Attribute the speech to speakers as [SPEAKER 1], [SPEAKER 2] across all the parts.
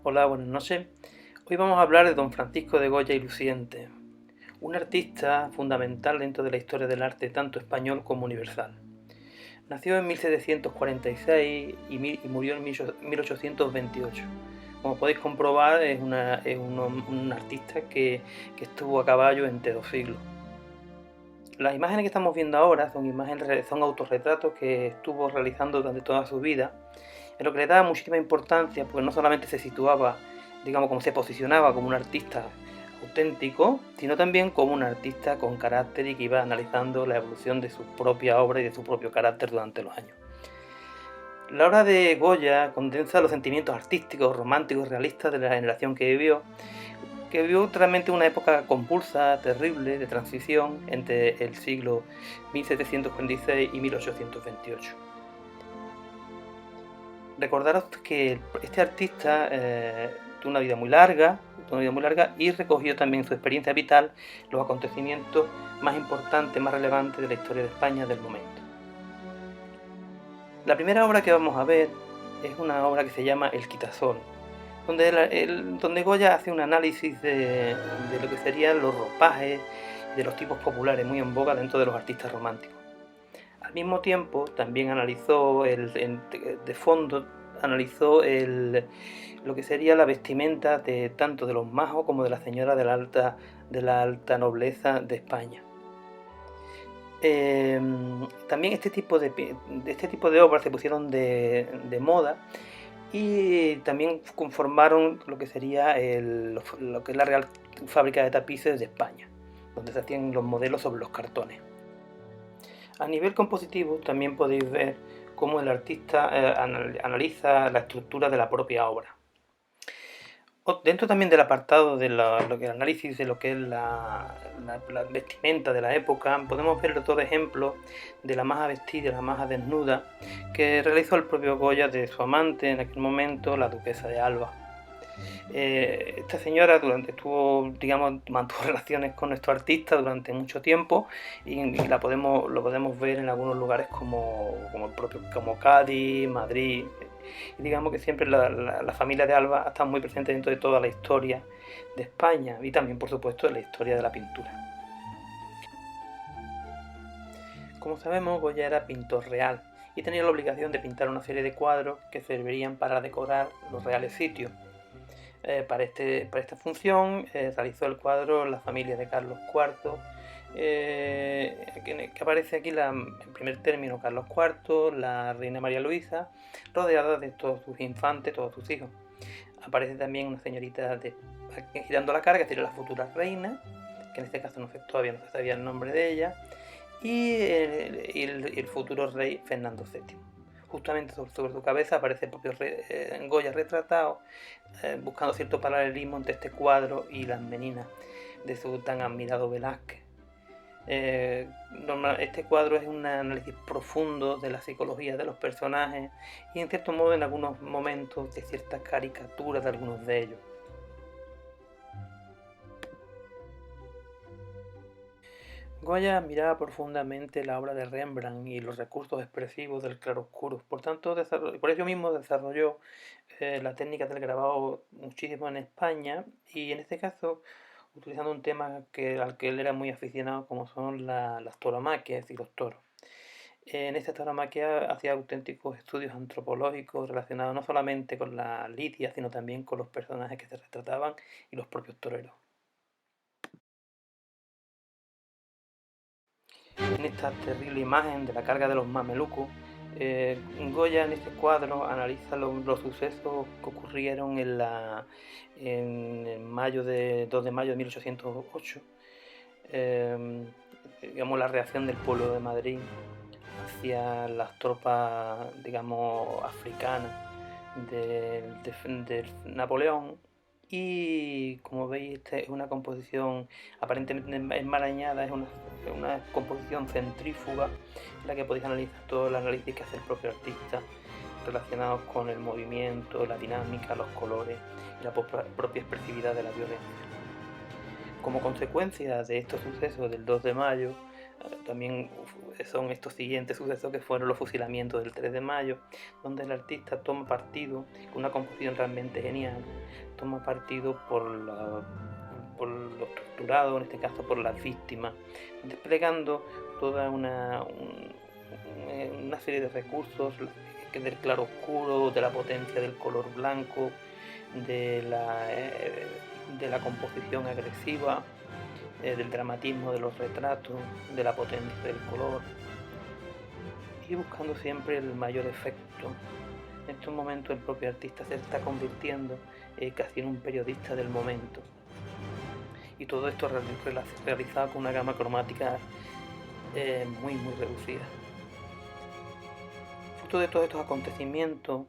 [SPEAKER 1] Hola, buenas noches. Hoy vamos a hablar de don Francisco de Goya y Luciente, un artista fundamental dentro de la historia del arte tanto español como universal. Nació en 1746 y murió en 1828. Como podéis comprobar, es un artista que estuvo a caballo entre dos siglos. Las imágenes que estamos viendo ahora son autorretratos que estuvo realizando durante toda su vida, en lo que le daba muchísima importancia, porque no solamente se situaba, digamos, como se posicionaba como un artista auténtico, sino también como un artista con carácter y que iba analizando la evolución de su propia obra y de su propio carácter durante los años. La obra de Goya condensa los sentimientos artísticos, románticos, realistas de la generación que vivió realmente una época convulsa, terrible, de transición entre el siglo 1746 y 1828. Recordaros que este artista tuvo una vida muy larga, y recogió también su experiencia vital, los acontecimientos más importantes, más relevantes de la historia de España del momento. La primera obra que vamos a ver es una obra que se llama El Quitasol, donde Goya hace un análisis de lo que serían los ropajes de los tipos populares muy en boga dentro de los artistas románticos. Al mismo tiempo también analizó de fondo lo que sería la vestimenta de tanto de los majos como de las señoras de la alta nobleza de España. También este tipo de obras se pusieron de moda y también conformaron lo que sería lo que es la Real Fábrica de Tapices de España, donde se hacían los modelos sobre los cartones. A nivel compositivo también podéis ver cómo el artista analiza la estructura de la propia obra. Dentro también del apartado de lo que el análisis de lo que es la vestimenta de la época, podemos ver dos ejemplos de la maja vestida y la maja desnuda que realizó el propio Goya de su amante en aquel momento, la duquesa de Alba. Esta señora mantuvo relaciones con nuestro artista durante mucho tiempo y lo podemos ver en algunos lugares como Cádiz, Madrid. Y digamos que siempre la familia de Alba ha estado muy presente dentro de toda la historia de España y también, por supuesto, de la historia de la pintura. Como sabemos, Goya era pintor real y tenía la obligación de pintar una serie de cuadros que servirían para decorar los reales sitios. Para esta función realizó el cuadro La familia de Carlos IV, que aparece aquí en primer término Carlos IV, la reina María Luisa, rodeada de todos sus infantes, todos sus hijos. Aparece también una señorita girando la cara, que sería la futura reina, que en este caso todavía no se sabía el nombre de ella, y el futuro rey Fernando VII. Justamente sobre su cabeza aparece el propio Goya retratado, buscando cierto paralelismo entre este cuadro y las meninas de su tan admirado Velázquez. Este cuadro es un análisis profundo de la psicología de los personajes y en cierto modo en algunos momentos de ciertas caricaturas de algunos de ellos. Goya admiraba profundamente la obra de Rembrandt y los recursos expresivos del claroscuro. Por ello mismo desarrolló la técnica del grabado muchísimo en España y en este caso utilizando un tema al que él era muy aficionado, como son las tauromaquias y los toros. En esta tauromaquia hacía auténticos estudios antropológicos relacionados no solamente con la lidia, sino también con los personajes que se retrataban y los propios toreros. En esta terrible imagen de la carga de los mamelucos, Goya en este cuadro analiza los sucesos que ocurrieron en mayo 2 de mayo de 1808, digamos la reacción del pueblo de Madrid hacia las tropas, digamos, africanas de Napoleón. Y como veis, esta es una composición aparentemente enmarañada, es una composición centrífuga en la que podéis analizar todo el análisis que hace el propio artista relacionados con el movimiento, la dinámica, los colores y la propia expresividad de la violencia. Como consecuencia de estos sucesos del 2 de mayo, También son estos siguientes sucesos que fueron los fusilamientos del 3 de mayo, donde el artista toma partido, con una composición realmente genial, toma partido por los torturados, en este caso por las víctimas, desplegando toda una serie de recursos del claro oscuro, de la potencia del color blanco, de la composición agresiva, del dramatismo de los retratos, de la potencia del color, y buscando siempre el mayor efecto. En estos momentos el propio artista se está convirtiendo casi en un periodista del momento, y todo esto realizado con una gama cromática muy reducida. Fruto de todos estos acontecimientos,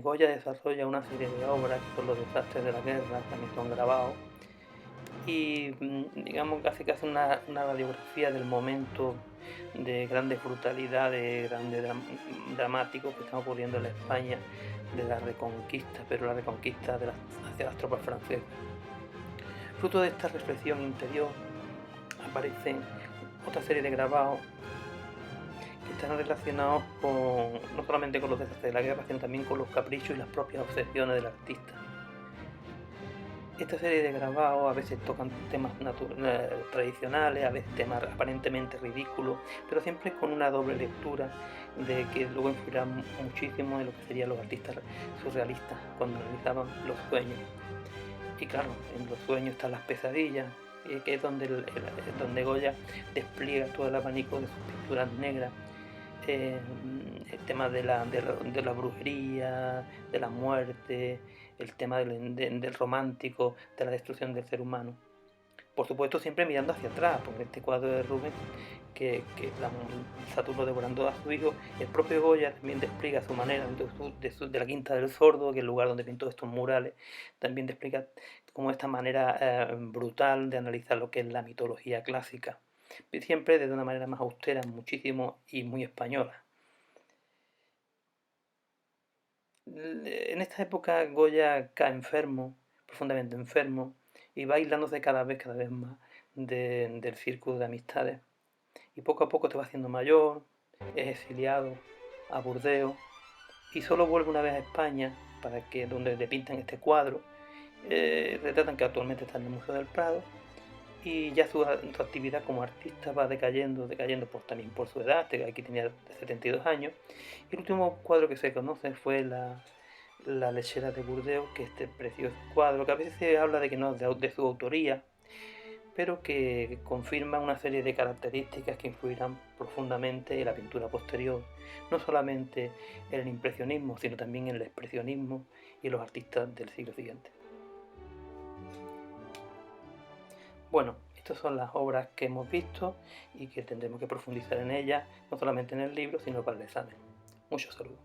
[SPEAKER 1] Goya desarrolla una serie de obras que son los desastres de la guerra, también son grabados, y digamos casi una radiografía del momento de grandes brutalidades, grandes dramáticos que están ocurriendo en la España de la Reconquista, pero la Reconquista hacia las tropas francesas. Fruto de esta reflexión interior aparecen otra serie de grabados que están relacionados no solamente con los desastres de la guerra, sino también con los caprichos y las propias obsesiones del artista. Esta serie de grabados a veces tocan temas tradicionales, a veces temas aparentemente ridículos, pero siempre con una doble lectura de que luego influirá muchísimo en lo que serían los artistas surrealistas cuando realizaban los sueños. Y claro, en los sueños están las pesadillas, que es donde Goya despliega todo el abanico de sus pinturas negras. El tema de la brujería, de la muerte, el tema del romántico, de la destrucción del ser humano. Por supuesto siempre mirando hacia atrás, porque este cuadro de Rubens, que Saturno devorando a su hijo, el propio Goya también despliega a su manera, de la Quinta del Sordo, que es el lugar donde pintó estos murales, también despliega como esta manera brutal de analizar lo que es la mitología clásica, siempre de una manera más austera, muchísimo y muy española. En esta época Goya cae enfermo, profundamente enfermo, y va aislándose cada vez más del círculo de amistades. Y poco a poco se va haciendo mayor, es exiliado a Burdeos, y solo vuelve una vez a España, donde le pintan este cuadro, retratan que actualmente está en el Museo del Prado, y ya su actividad como artista va decayendo también por su edad, aquí tenía 72 años, y el último cuadro que se conoce fue la lechera de Burdeos, que este precioso cuadro, que a veces se habla de que no es de su autoría, pero que confirma una serie de características que influirán profundamente en la pintura posterior, no solamente en el impresionismo, sino también en el expresionismo y en los artistas del siglo siguiente. Bueno, estas son las obras que hemos visto y que tendremos que profundizar en ellas, no solamente en el libro, sino para el examen. Muchos saludos.